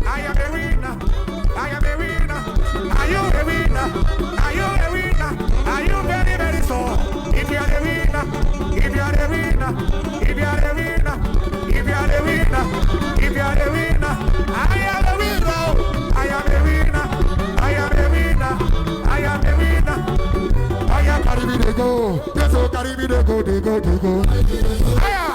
I am a winner. I am a winner. Are you a winner? Are you a winner? Are you very, very sure? If you are a winner, if you are a winner, if you are a winner, if you are a winner, if you are a winner, I am a winner. I am a winner. I am a winner. I am a winner. I am carry me to go. Yes, oh, carry me to go, to go, to go. I am.